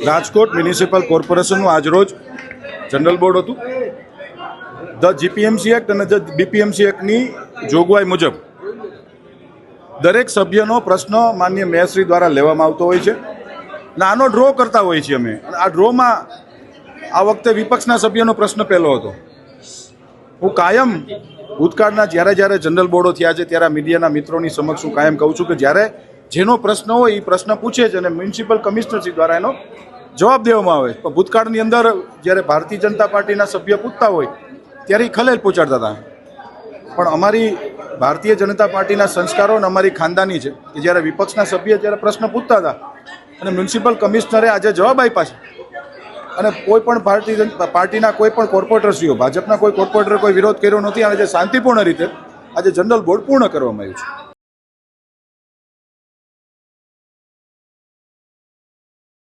Rajkot municipal કોર્પોરેશનનું આજરોજ general board હતું. The GPMC act અને ધ બીપીએમસી એક્ટની જોગવાઈ મુજબ દરેક સભ્યનો પ્રશ્ન માન્ય મેયરશ્રી દ્વારા લેવામાં આવતો હોય છે અને આનો ડ્રો કરતા હોઈએ છીએ અમે. આ ડ્રોમાં આ વખતે વિપક્ષના સભ્યનો પ્રશ્ન પહેલો હતો. હું કાયમ ભૂતકાળના જ્યારે જનરલ બોર્ડો થયા છે ત્યારે મીડિયાના મિત્રોની સમક્ષ હું કાયમ કહું છું કે જ્યારે જેનો પ્રશ્ન હોય એ પ્રશ્ન પૂછે છે અને મ્યુનિસિપલ કમિશનરશ્રી દ્વારા એનો જવાબ દેવામાં આવે. પણ ભૂતકાળની અંદર જ્યારે ભારતીય જનતા પાર્ટીના સભ્ય પૂછતા હોય ત્યારે એ ખલેલ પહોંચાડતા હતા. પણ અમારી ભારતીય જનતા પાર્ટીના સંસ્કારો અને અમારી ખાનદાની છે કે જ્યારે વિપક્ષના સભ્ય જ્યારે પ્રશ્ન પૂછતા હતા અને મ્યુનિસિપલ કમિશનરે આજે જવાબ આપ્યા છે અને કોઈ પણ પાર્ટીના કોઈ પણ કોર્પોરેટરશ્રીઓ, ભાજપના કોઈ કોર્પોરેટરે કોઈ વિરોધ કર્યો નથી અને જે શાંતિપૂર્ણ રીતે આજે જનરલ બોર્ડ પૂર્ણ કરવામાં આવ્યું છે.